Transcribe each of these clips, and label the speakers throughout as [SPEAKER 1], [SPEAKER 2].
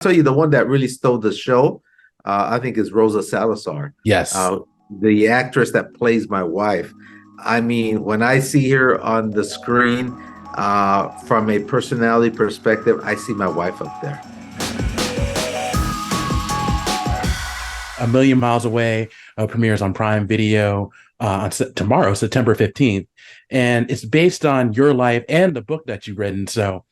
[SPEAKER 1] Tell you the one that really stole the show, I think is Rosa Salazar,
[SPEAKER 2] Yes.
[SPEAKER 1] the actress that plays my wife. I mean, when I see her on the screen, from a personality perspective, I see my wife up there.
[SPEAKER 2] A Million Miles Away premieres on Prime Video tomorrow, September 15th. And it's based on your life and the book that you've written. So,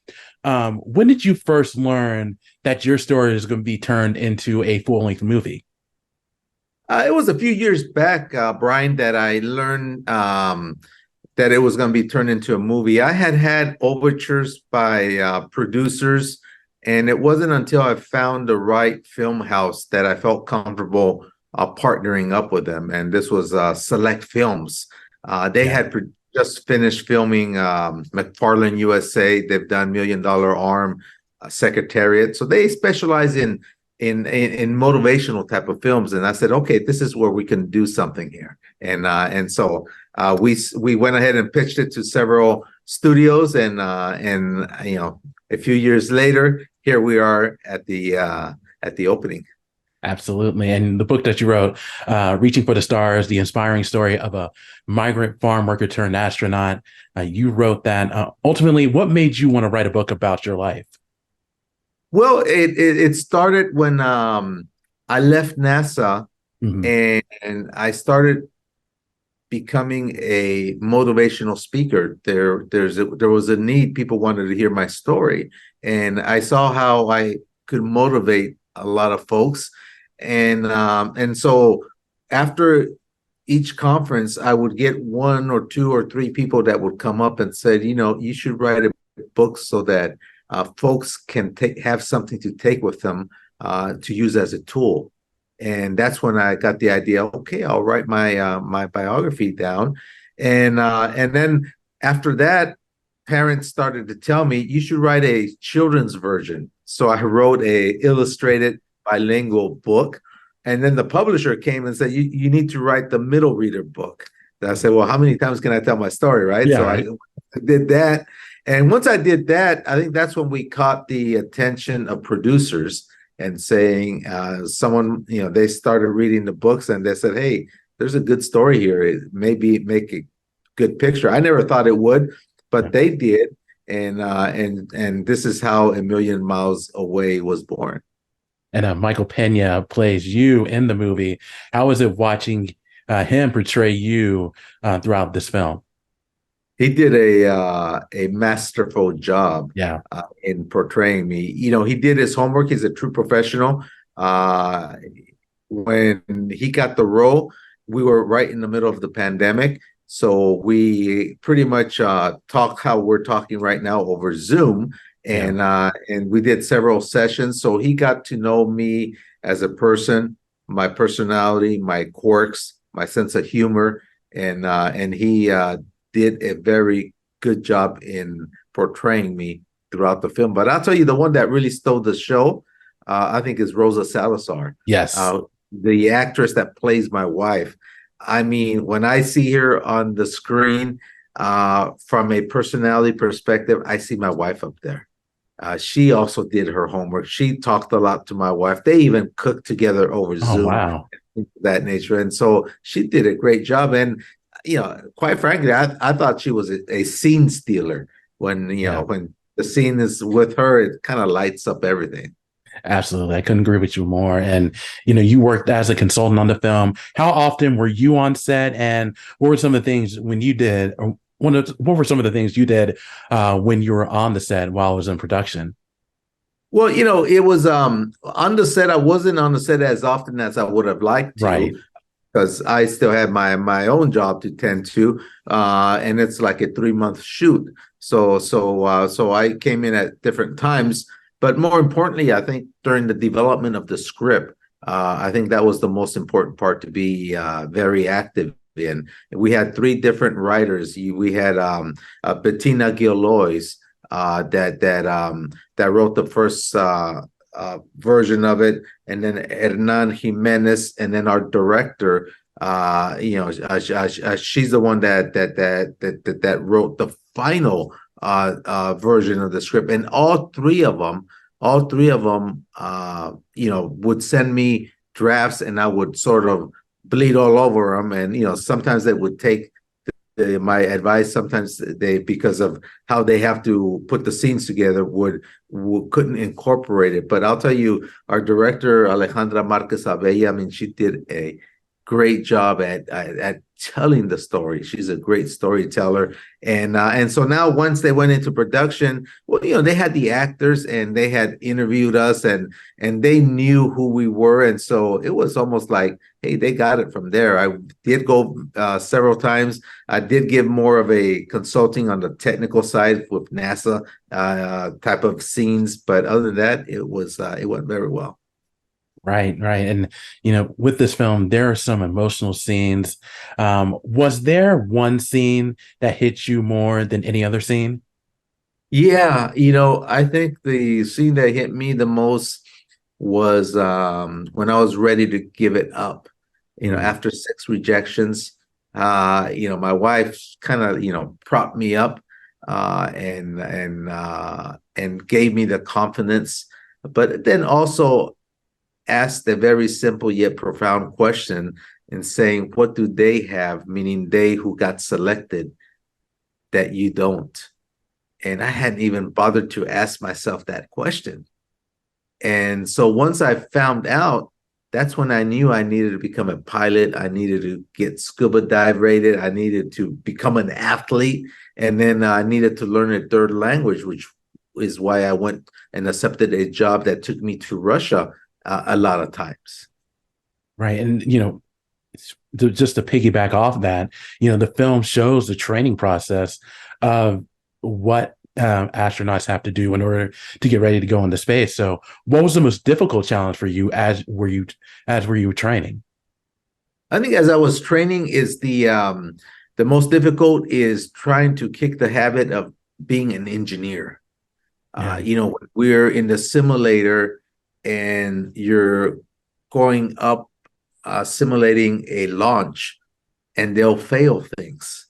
[SPEAKER 2] when did you first learn that your story is going to be turned into a full-length movie?
[SPEAKER 1] It was a few years back, Brian, that I learned that it was going to be turned into a movie. I had overtures by producers, and it wasn't until I found the right film house that I felt comfortable partnering up with them. And this was Select Films. They
[SPEAKER 2] Yeah.
[SPEAKER 1] had just finished filming McFarland USA. They've done Million Dollar Arm, Secretariat. So they specialize in motivational type of films. And I said, okay, this is where we can do something here. And so we went ahead and pitched it to several studios, and a few years later, here we are at the opening.
[SPEAKER 2] Absolutely. And the book that you wrote, Reaching for the Stars, the inspiring story of a migrant farm worker turned astronaut, you wrote that. Ultimately, what made you want to write a book about your life?
[SPEAKER 1] Well, it started when I left NASA,
[SPEAKER 2] Mhm.
[SPEAKER 1] and I started becoming a motivational speaker. There was a need. People wanted to hear my story, and I saw how I could motivate a lot of folks. And so after each conference, I would get one or two or three people that would come up and said, you should write a book so that folks can have something to take with them, to use as a tool. And that's when I got the idea. Okay, I'll write my biography down, and then after that, parents started to tell me you should write a children's version. So I wrote a illustrated bilingual book, and then the publisher came and said you need to write the middle reader book. And I said, well, how many times can I tell my story, right?
[SPEAKER 2] Yeah,
[SPEAKER 1] So
[SPEAKER 2] right.
[SPEAKER 1] I did that, and once I did that, I think that's when we caught the attention of producers and saying, someone, they started reading the books and they said, hey, there's a good story here. It maybe make a good picture. I never thought it would, but they did. And this is how A Million Miles Away was born.
[SPEAKER 2] And Michael Pena plays you in the movie. How is it watching him portray you throughout this film?
[SPEAKER 1] He did a masterful job
[SPEAKER 2] Yeah.
[SPEAKER 1] in portraying me. He did his homework. He's a true professional. When he got the role, we were right in the middle of the pandemic, so we pretty much talked how we're talking right now over Zoom,
[SPEAKER 2] Yeah.
[SPEAKER 1] and we did several sessions. So he got to know me as a person, my personality, my quirks, my sense of humor, and he did a very good job in portraying me throughout the film. But I'll tell you, the one that really stole the show, I think, is Rosa Salazar,
[SPEAKER 2] Yes.
[SPEAKER 1] the actress that plays my wife. I mean, when I see her on the screen, from a personality perspective, I see my wife up there. She also did her homework. She talked a lot to my wife. They even cooked together over
[SPEAKER 2] Oh,
[SPEAKER 1] Zoom,
[SPEAKER 2] wow.
[SPEAKER 1] that nature. And so she did a great job. And quite frankly, I thought she was a scene stealer. When
[SPEAKER 2] Yeah.
[SPEAKER 1] when the scene is with her, it kind of lights up everything.
[SPEAKER 2] Absolutely. I couldn't agree with you more. And, you worked as a consultant on the film. How often were you on set? And what were some of the things when you did, or what were some of the things you did when you were on the set while it was in production?
[SPEAKER 1] Well, it was on the set. I wasn't on the set as often as I would have liked to,
[SPEAKER 2] Right.
[SPEAKER 1] because I still had my own job to tend to, and it's like a 3-month shoot. So I came in at different times, but more importantly, I think during the development of the script, I think that was the most important part, to be very active in. We had three different writers. We had Bettina Gillois, that wrote the first version of it, and then Hernan Jimenez, and then our director. She's the one that wrote the final version of the script, and all three of them all three of them, would send me drafts, and I would sort of bleed all over them. And sometimes they would take my advice. Sometimes they, because of how they have to put the scenes together, couldn't incorporate it. But I'll tell you, our director Alejandra Marquez Abella, I mean, she did a great job at telling the story. She's a great storyteller, and so now once they went into production, well, they had the actors and they had interviewed us, and they knew who we were, and so it was almost like, hey, they got it from there. I did go several times. I did give more of a consulting on the technical side with NASA type of scenes, but other than that, it went very well.
[SPEAKER 2] Right, right. And, with this film, there are some emotional scenes. Was there one scene that hit you more than any other scene?
[SPEAKER 1] Yeah, I think the scene that hit me the most was when I was ready to give it up.
[SPEAKER 2] Mm,
[SPEAKER 1] After six rejections, my wife kind of, propped me up and gave me the confidence, but then also asked a very simple yet profound question and saying, what do they have? Meaning they who got selected that you don't. And I hadn't even bothered to ask myself that question. And so once I found out, that's when I knew I needed to become a pilot. I needed to get scuba dive rated. I needed to become an athlete. And then I needed to learn a third language, which is why I went and accepted a job that took me to Russia a lot of times.
[SPEAKER 2] right. And, just to piggyback off that, the film shows the training process of what astronauts have to do in order to get ready to go into space. So, what was the most difficult challenge for you as were you training?
[SPEAKER 1] I think as I was training, is the most difficult is trying to kick the habit of being an engineer.
[SPEAKER 2] Yeah.
[SPEAKER 1] We're in the simulator and you're going up simulating a launch, and they'll fail things.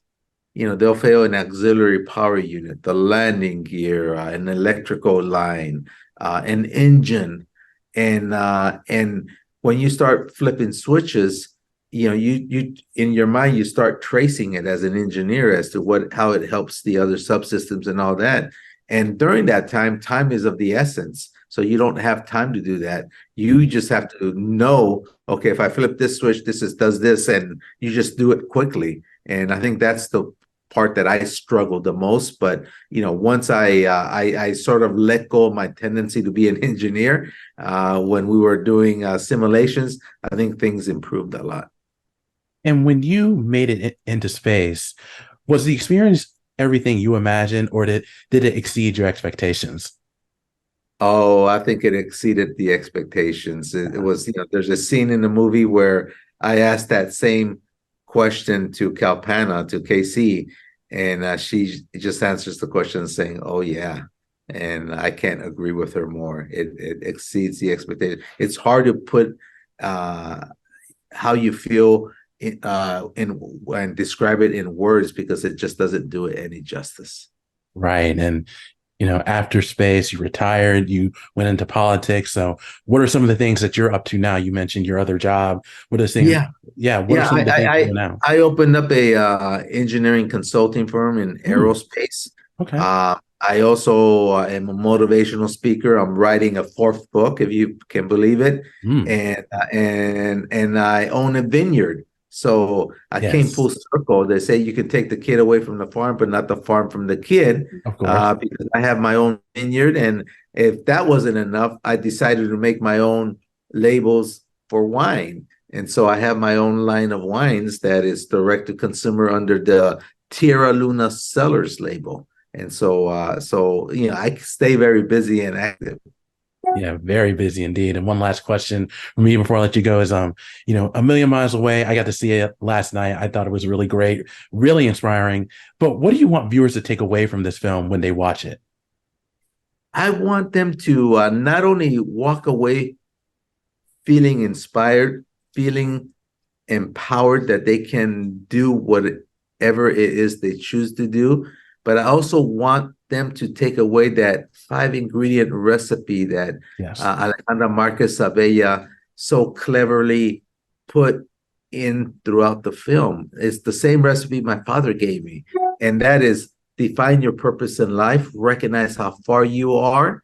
[SPEAKER 1] They'll fail an auxiliary power unit, the landing gear, an electrical line, an engine, and when you start flipping switches, you in your mind you start tracing it as an engineer as to how it helps the other subsystems and all that. And during that time is of the essence. So you don't have time to do that. You just have to know, okay, if I flip this switch, does this, and you just do it quickly. And I think that's the part that I struggled the most. But once I sort of let go of my tendency to be an engineer when we were doing simulations, I think things improved a lot.
[SPEAKER 2] And when you made it into space, was the experience everything you imagined, or did it exceed your expectations?
[SPEAKER 1] Oh, I think it exceeded the expectations. It was, there's a scene in the movie where I asked that same question to Kalpana, to KC, and she just answers the question saying, "Oh yeah," and I can't agree with her more. It exceeds the expectation. It's hard to put uh, how you feel in and describe it in words because it just doesn't do it any justice.
[SPEAKER 2] Right. And, after space, you retired, you went into politics. So, what are some of the things that you're up to now? You mentioned your other job. What are things?
[SPEAKER 1] Yeah,
[SPEAKER 2] Yeah. What are
[SPEAKER 1] yeah.
[SPEAKER 2] some
[SPEAKER 1] I
[SPEAKER 2] of the things
[SPEAKER 1] I
[SPEAKER 2] you
[SPEAKER 1] I,
[SPEAKER 2] do now?
[SPEAKER 1] I opened up a engineering consulting firm in
[SPEAKER 2] Hmm,
[SPEAKER 1] aerospace.
[SPEAKER 2] okay.
[SPEAKER 1] I also am a motivational speaker. I'm writing a fourth book, if you can believe it,
[SPEAKER 2] Hmm,
[SPEAKER 1] and I own a vineyard. So I came
[SPEAKER 2] yes,
[SPEAKER 1] full circle. They say you can take the kid away from the farm, but not the farm from the kid,
[SPEAKER 2] of course.
[SPEAKER 1] because I have my own vineyard. And if that wasn't enough, I decided to make my own labels for wine. And so I have my own line of wines that is direct to consumer under the Tierra Luna Cellars label. And so I stay very busy and active.
[SPEAKER 2] Yeah, very busy indeed. And one last question for me before I let you go is, A Million Miles Away. I got to see it last night. I thought it was really great, really inspiring. But what do you want viewers to take away from this film when they watch it?
[SPEAKER 1] I want them to not only walk away feeling inspired, feeling empowered that they can do whatever it is they choose to do, but I also want them to take away that 5-ingredient recipe that
[SPEAKER 2] Yes.
[SPEAKER 1] Alejandra Marquez Abella so cleverly put in throughout the film. It's the same recipe my father gave me, and that is define your purpose in life, recognize how far you are,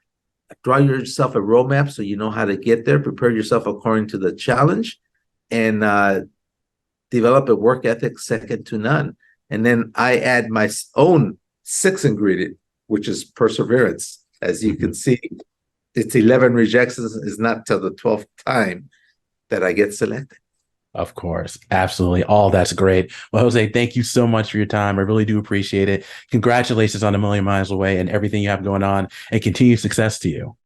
[SPEAKER 1] draw yourself a roadmap so you know how to get there, prepare yourself according to the challenge, and develop a work ethic second to none. And then I add my own 6th ingredient, which is perseverance. As you can see, it's 11 rejections. It's not till the 12th time that I get selected.
[SPEAKER 2] Of course. Absolutely. All that's great. Well, Jose, thank you so much for your time. I really do appreciate it. Congratulations on A Million Miles Away and everything you have going on, and continued success to you.